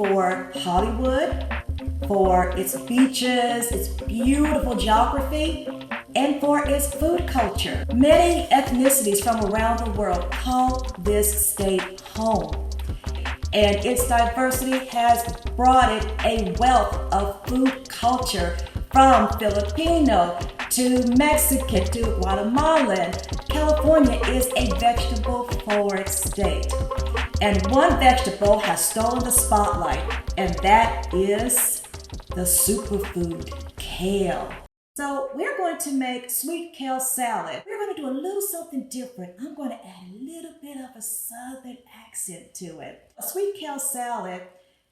for Hollywood, for its beaches, its beautiful geography, and for its food culture. Many ethnicities from around the world call this state home. And its diversity has brought it a wealth of food culture, from Filipino to Mexican to Guatemalan. California is a vegetable-forward state. And one vegetable has stolen the spotlight, and that is the superfood, kale. So we're going to make sweet kale salad. We're going to do a little something different. I'm going to add a little bit of a southern accent to it. A sweet kale salad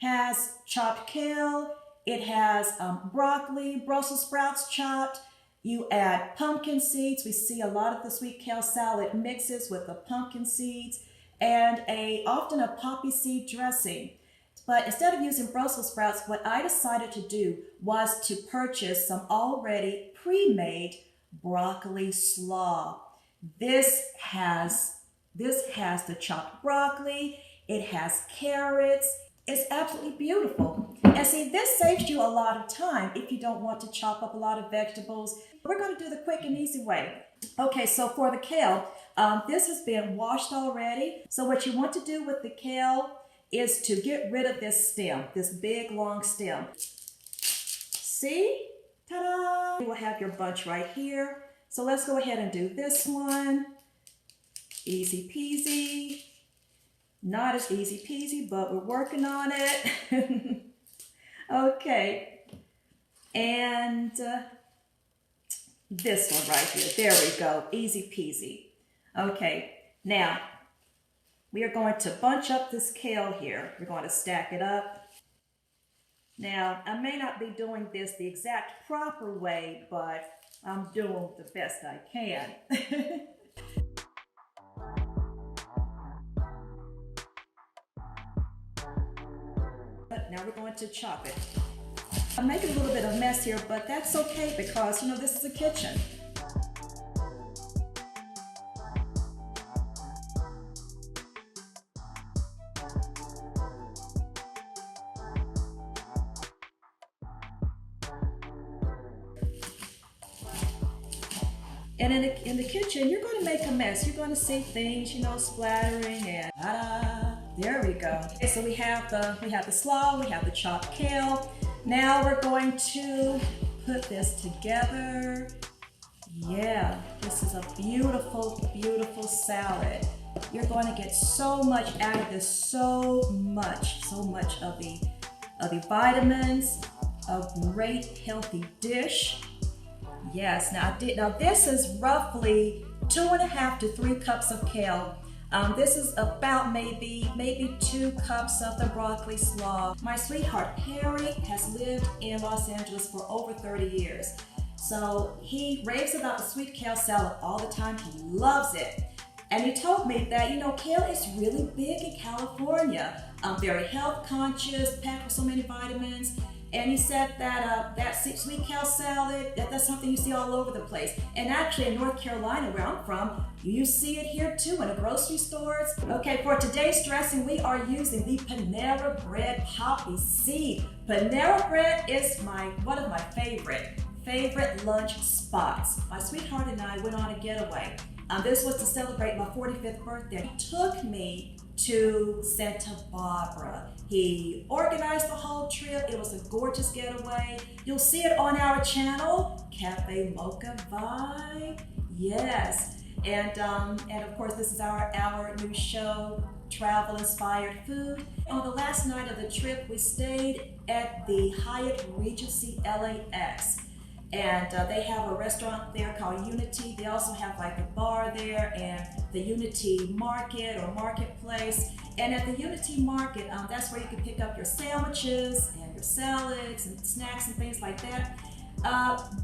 has chopped kale, it has broccoli, Brussels sprouts chopped. You add pumpkin seeds. We see a lot of the sweet kale salad mixes with the pumpkin seeds and often a poppy seed dressing. But instead of using Brussels sprouts, what I decided to do was to purchase some already pre-made broccoli slaw. This has the chopped broccoli, it has carrots. It's absolutely beautiful. And see, this saves you a lot of time if you don't want to chop up a lot of vegetables. We're going to do the quick and easy way. Okay, so for the kale, this has been washed already. So what you want to do with the kale is to get rid of this stem, this big long stem. See? Ta-da! You will have your bunch right here. So let's go ahead and do this one. Easy peasy. Not as easy peasy, but we're working on it. Okay. And this one right here. There we go. Easy peasy. Okay. Now, we are going to bunch up this kale here. We're going to stack it up. Now, I may not be doing this the exact proper way, but I'm doing the best I can. Now we're going to chop it. I'm making a little bit of a mess here, but that's okay because, this is a kitchen. And in the kitchen, you're going to make a mess. You're going to see things, splattering and ta-da. There we go. Okay, so we have the slaw, we have the chopped kale. Now we're going to put this together. Yeah, this is a beautiful, beautiful salad. You're going to get so much out of this, so much of the vitamins, a great healthy dish. Yes, now this is roughly 2.5 to 3 cups of kale. This is about maybe 2 cups of the broccoli slaw. My sweetheart Perry has lived in Los Angeles for over 30 years. So he raves about the sweet kale salad all the time. He loves it. And he told me that, kale is really big in California. Very health conscious, packed with so many vitamins. And he said that that sweet kale salad, that's something you see all over the place. And actually in North Carolina, where I'm from, you see it here too in the grocery stores. Okay, for today's dressing, we are using the Panera Bread poppy seed. Panera Bread is one of my favorite lunch spots. My sweetheart and I went on a getaway. This was to celebrate my 45th birthday. He took me to Santa Barbara. He organized the whole trip. It was a gorgeous getaway. You'll see it on our channel, Cafe Mocha Vibe. Yes, and of course this is our new show, Travel Inspired Food. On the last night of the trip, we stayed at the Hyatt Regency LAX. And they have a restaurant there called Unity. They also have like a bar there and the Unity Market or Marketplace. And at the Unity Market, that's where you can pick up your sandwiches and your salads and snacks and things like that.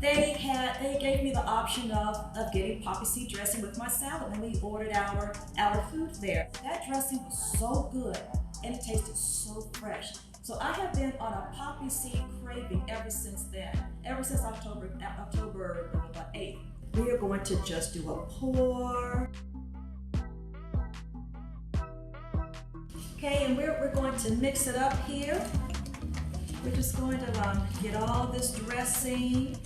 They gave me the option of getting poppy seed dressing with my salad, and we ordered our food there. That dressing was so good and it tasted so fresh. So I have been on a poppy seed craving ever since then, ever since October 8th. We are going to just do a pour. Okay, and we're going to mix it up here. We're just going to get all this dressing.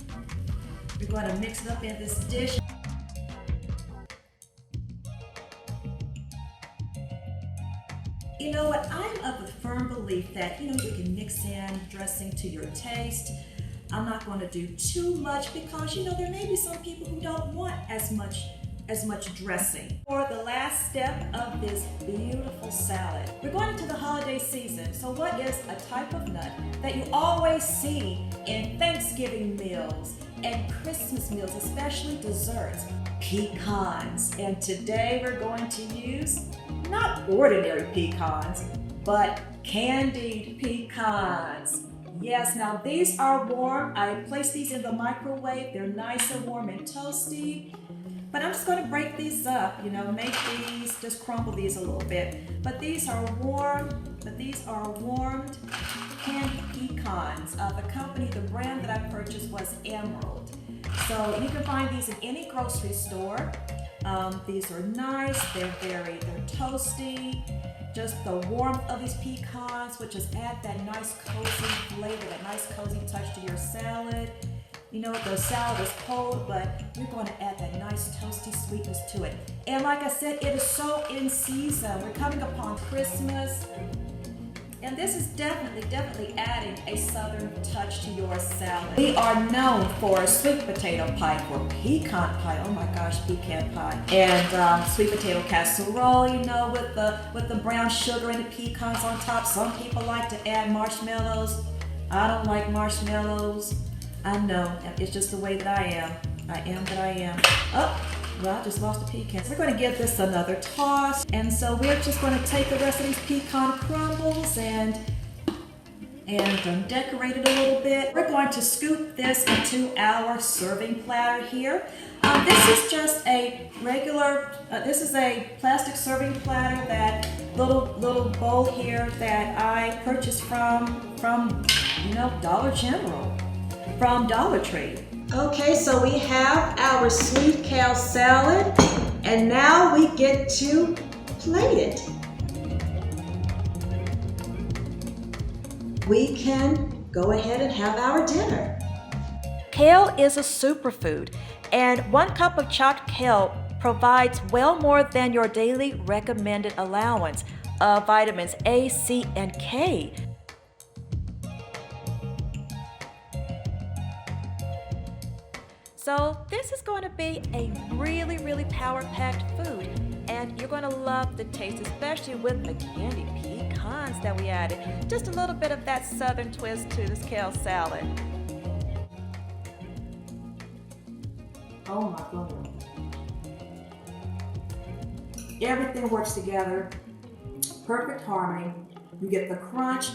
We're going to mix it up in this dish. You know what, I'm of the firm belief that, you can mix in dressing to your taste. I'm not going to do too much because, there may be some people who don't want as much dressing. For the last step of this beautiful salad, we're going into the holiday season. So what is a type of nut that you always see in Thanksgiving meals and Christmas meals, especially desserts? Pecans. And today we're going to use not ordinary pecans, but candied pecans. Yes, now these are warm. I placed these in the microwave. They're nice and warm and toasty. But I'm just going to break these up, make these, just crumble these a little bit. But these are warmed candied pecans. The brand that I purchased was Emerald. So you can find these in any grocery store. These are nice, they're toasty. Just the warmth of these pecans would just add that nice cozy flavor, that nice cozy touch to your salad. The salad is cold, but you're going to add that nice toasty sweetness to it. And like I said, it is so in season. We're coming upon Christmas. And this is definitely adding a southern touch to your salad. We are known for sweet potato pie, for pecan pie, oh my gosh, pecan pie. And sweet potato casserole, with the brown sugar and the pecans on top. Some people like to add marshmallows. I don't like marshmallows. I know, it's just the way that I am. I am that I am. Oh, well, I just lost the pecans. We're going to give this another toss. And so we're just going to take the rest of these pecan crumbles and decorate it a little bit. We're going to scoop this into our serving platter here. This is just a regular, this is a plastic serving platter, that little bowl here that I purchased from Dollar General. From Dollar Tree. Okay, so we have our sweet kale salad, and now we get to plate it. We can go ahead and have our dinner. Kale is a superfood, and 1 cup of chopped kale provides well more than your daily recommended allowance of vitamins A, C, and K. So this is going to be a really power-packed food, and you're going to love the taste, especially with the candied pecans that we added. Just a little bit of that southern twist to this kale salad. Oh my goodness. Everything works together. Perfect harmony. You get the crunch.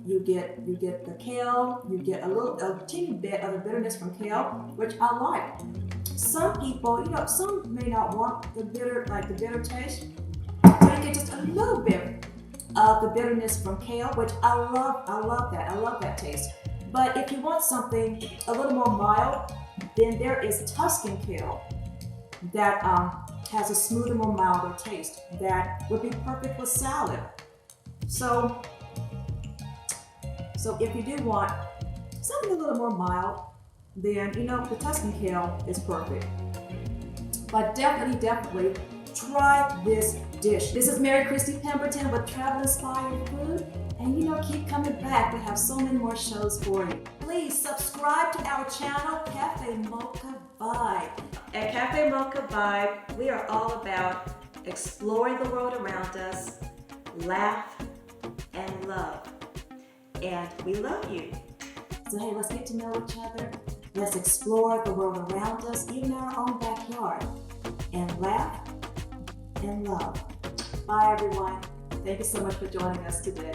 You get the kale, you get a teeny bit of the bitterness from kale, which I like. Some people, some may not want the bitter taste, but you get just a little bit of the bitterness from kale, which I love that taste. But if you want something a little more mild, then there is Tuscan kale that has a smoother, more milder taste that would be perfect with salad. So if you do want something a little more mild, then the Tuscan kale is perfect. But definitely try this dish. This is Merri Christi Pemberton with Travel Inspired Food. And keep coming back. We have so many more shows for you. Please subscribe to our channel, Cafe Mocha Vibe. At Cafe Mocha Vibe, we are all about exploring the world around us, laugh, and love. And we love you. So hey, let's get to know each other. Let's explore the world around us, even our own backyard. And laugh and love. Bye everyone. Thank you so much for joining us today.